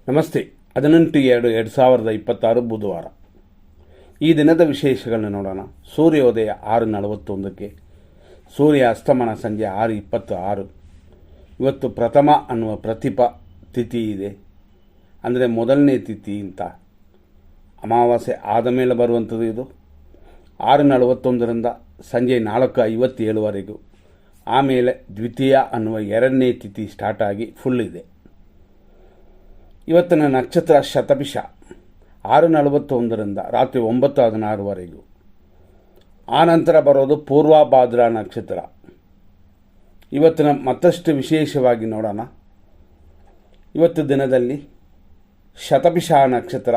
ನಮಸ್ತೆ. 18/2/2026 ಬುಧವಾರ. ಈ ದಿನದ ವಿಶೇಷಗಳನ್ನ ನೋಡೋಣ. ಸೂರ್ಯೋದಯ 6:41, ಸೂರ್ಯ ಅಸ್ತಮನ ಸಂಜೆ 6:26. ಇವತ್ತು ಪ್ರಥಮ ಅನ್ನುವ ಪ್ರತಿಪ ತಿಥಿ ಇದೆ, ಅಂದರೆ ಮೊದಲನೇ ತಿಥಿ ಅಂತ. ಅಮಾವಾಸ್ಯೆ ಆದ ಮೇಲೆ ಬರುವಂಥದ್ದು ಇದು. 6:41ರಿಂದ ಸಂಜೆ 4:57ವರೆಗೂ. ಆಮೇಲೆ ದ್ವಿತೀಯ ಅನ್ನುವ ಎರಡನೇ ತಿಥಿ ಸ್ಟಾರ್ಟ್ ಆಗಿ ಫುಲ್ ಇದೆ. ಇವತ್ತಿನ ನಕ್ಷತ್ರ ಶತಭಿಷ 6:41ರಿಂದ ರಾತ್ರಿ 9:16ವರೆಗೂ. ಆನಂತರ ಬರೋದು ಪೂರ್ವಭಾದ್ರಾ ನಕ್ಷತ್ರ. ಇವತ್ತಿನ ಮತ್ತಷ್ಟು ವಿಶೇಷವಾಗಿ ನೋಡೋಣ. ಇವತ್ತು ದಿನದಲ್ಲಿ ಶತಭಿಷ ನಕ್ಷತ್ರ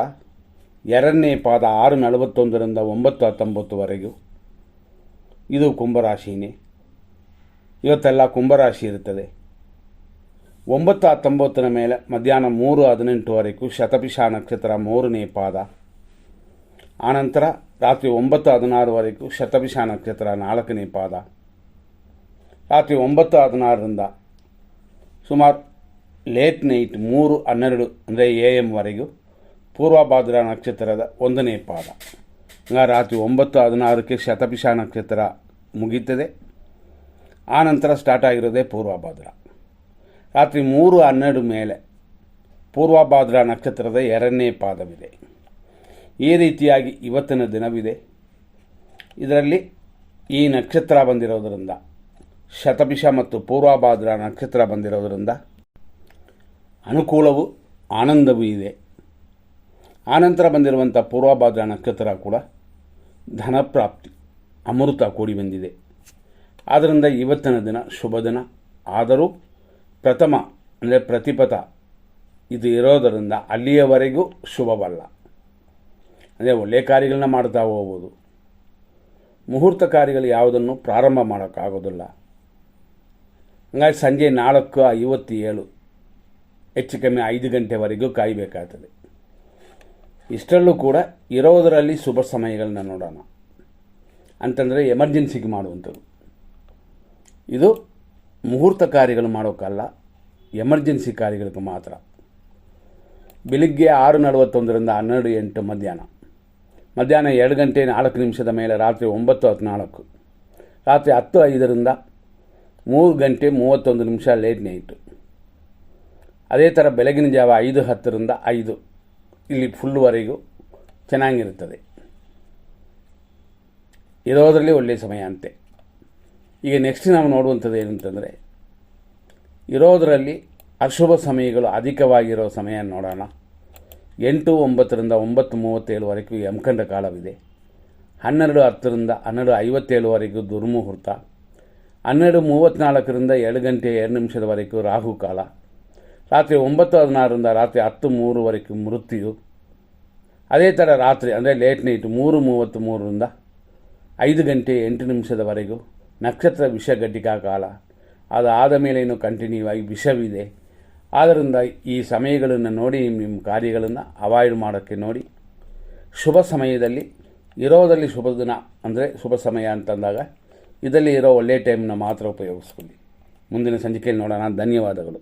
ಎರಡನೇ ಪಾದ 6:41ರಿಂದ 9:19ವರೆಗೂ. ಇದು ಕುಂಭರಾಶಿನೇ. ಇವತ್ತೆಲ್ಲ ಕುಂಭರಾಶಿ ಇರುತ್ತದೆ. 9:19 ಮೇಲೆ ಮಧ್ಯಾಹ್ನ 3:18ವರೆಗೂ ಶತಭಿಷ ನಕ್ಷತ್ರ ಮೂರನೇ ಪಾದ. ಆನಂತರ ರಾತ್ರಿ 9:16ವರೆಗೂ ಶತಭಿಷ ನಕ್ಷತ್ರ ನಾಲ್ಕನೇ ಪಾದ. ರಾತ್ರಿ 9:16ರಿಂದ ಸುಮಾರು ಲೇಟ್ ನೈಟ್ 3:12 ಅಂದರೆ AM ಪೂರ್ವಭಾದ್ರಾ ನಕ್ಷತ್ರದ ಒಂದನೇ ಪಾದ. ರಾತ್ರಿ 9:16ಕ್ಕೆ ಶತಭಿಷ ನಕ್ಷತ್ರ ಮುಗೀತದೆ. ಆನಂತರ ಸ್ಟಾರ್ಟ್ ಆಗಿರೋದೇ ಪೂರ್ವಭಾದ್ರಾ. ರಾತ್ರಿ 3:12 ಮೇಲೆ ಪೂರ್ವಭಾದ್ರಾ ನಕ್ಷತ್ರದ ಎರಡನೇ ಪಾದವಿದೆ. ಈ ರೀತಿಯಾಗಿ ಇವತ್ತಿನ ದಿನವಿದೆ. ಇದರಲ್ಲಿ ಈ ನಕ್ಷತ್ರ ಬಂದಿರೋದರಿಂದ, ಶತಭಿಷ ಮತ್ತು ಪೂರ್ವಭಾದ್ರಾ ನಕ್ಷತ್ರ ಬಂದಿರೋದರಿಂದ ಅನುಕೂಲವೂ ಆನಂದವೂ ಇದೆ. ಆನಂತರ ಬಂದಿರುವಂಥ ಪೂರ್ವಭಾದ್ರಾ ನಕ್ಷತ್ರ ಕೂಡ ಧನಪ್ರಾಪ್ತಿ, ಅಮೃತ ಕೂಡಿ ಬಂದಿದೆ. ಆದ್ದರಿಂದ ಇವತ್ತಿನ ದಿನ ಶುಭ ದಿನ. ಆದರೂ ಪ್ರಥಮ ಅಂದರೆ ಪ್ರತಿಪಥ ಇದು ಇರೋದರಿಂದ ಅಲ್ಲಿಯವರೆಗೂ ಶುಭವಲ್ಲ. ಅಂದರೆ ಒಳ್ಳೆಯ ಕಾರ್ಯಗಳನ್ನ ಮಾಡ್ತಾ ಹೋಗ್ಬೋದು. ಮುಹೂರ್ತ ಕಾರ್ಯಗಳು ಯಾವುದನ್ನು ಪ್ರಾರಂಭ ಮಾಡೋಕ್ಕಾಗೋದಿಲ್ಲ. ಹಂಗಾಗಿ ಸಂಜೆ 4:57 ಹೆಚ್ಚು ಕಮ್ಮಿ 5 ಗಂಟೆವರೆಗೂ ಕಾಯಬೇಕಾಗ್ತದೆ. ಇಷ್ಟರಲ್ಲೂ ಕೂಡ ಇರೋದರಲ್ಲಿ ಶುಭ ಸಮಯಗಳನ್ನ ನೋಡೋಣ. ಅಂತಂದರೆ ಎಮರ್ಜೆನ್ಸಿಗೆ ಮಾಡುವಂಥದ್ದು. ಇದು ಮುಹೂರ್ತ ಕಾರ್ಯಗಳು ಮಾಡೋಕ್ಕಲ್ಲ, ಎಮರ್ಜೆನ್ಸಿ ಕಾರ್ಯಗಳಿಗೆ ಮಾತ್ರ. ಬೆಳಿಗ್ಗೆ 6:41ರಿಂದ 12:08 ಮಧ್ಯಾಹ್ನ 2:04 ಮೇಲೆ ರಾತ್ರಿ 9:14, ರಾತ್ರಿ 10:05ರಿಂದ 3:31 ಲೇಟ್ ನೈಟು. ಅದೇ ಥರ ಬೆಳಗಿನ ಜಾವ 5:10ರಿಂದ 5 ಇಲ್ಲಿ ಫುಲ್ವರೆಗೂ ಚೆನ್ನಾಗಿರುತ್ತದೆ. ಇರೋದರಲ್ಲಿ ಒಳ್ಳೆಯ ಸಮಯ ಅಂತೆ. ಈಗ ನೆಕ್ಸ್ಟ್ ನಾವು ನೋಡುವಂಥದ್ದು ಏನಂತಂದರೆ, ಇರೋದರಲ್ಲಿ ಅಶುಭ ಸಮಯಗಳು ಅಧಿಕವಾಗಿರೋ ಸಮಯ ನೋಡೋಣ. 8:09ರಿಂದ 9:37ವರೆಗೂ ಯಮಕಂಡ ಕಾಲವಿದೆ. 12:10ರಿಂದ 12:57ವರೆಗೂ ದುರ್ಮುಹೂರ್ತ. 12:34ರಿಂದ 2:02 ರಾಹುಕಾಲ. ರಾತ್ರಿ 9:16ರಿಂದ ರಾತ್ರಿ 10:03ವರೆಗೂ ಮೃತ್ಯು. ಅದೇ ಥರ ರಾತ್ರಿ ಅಂದರೆ ಲೇಟ್ ನೈಟ್ 3:33ರಿಂದ 5:08 ನಕ್ಷತ್ರ ವಿಷಘಟಿಕಾ ಕಾಲ. ಅದಾದ ಮೇಲೆ ಇನ್ನೂ ಕಂಟಿನ್ಯೂ ಆಗಿ ವಿಷವಿದೆ. ಆದ್ದರಿಂದ ಈ ಸಮಯಗಳನ್ನು ನೋಡಿ ನಿಮ್ಮ ಕಾರ್ಯಗಳನ್ನು ಅವಾಯ್ಡ್ ಮಾಡೋಕ್ಕೆ ನೋಡಿ. ಶುಭ ಸಮಯದಲ್ಲಿ ಇರೋದಲ್ಲಿ ಶುಭ ದಿನ ಅಂದರೆ ಶುಭ ಸಮಯ ಅಂತಂದಾಗ ಇದರಲ್ಲಿ ಇರೋ ಒಳ್ಳೆಯ ಟೈಮ್ನ ಮಾತ್ರ ಉಪಯೋಗಿಸ್ಕೊಳ್ಳಿ. ಮುಂದಿನ ಸಂಚಿಕೆಯಲ್ಲಿ ನೋಡೋಣ. ಧನ್ಯವಾದಗಳು.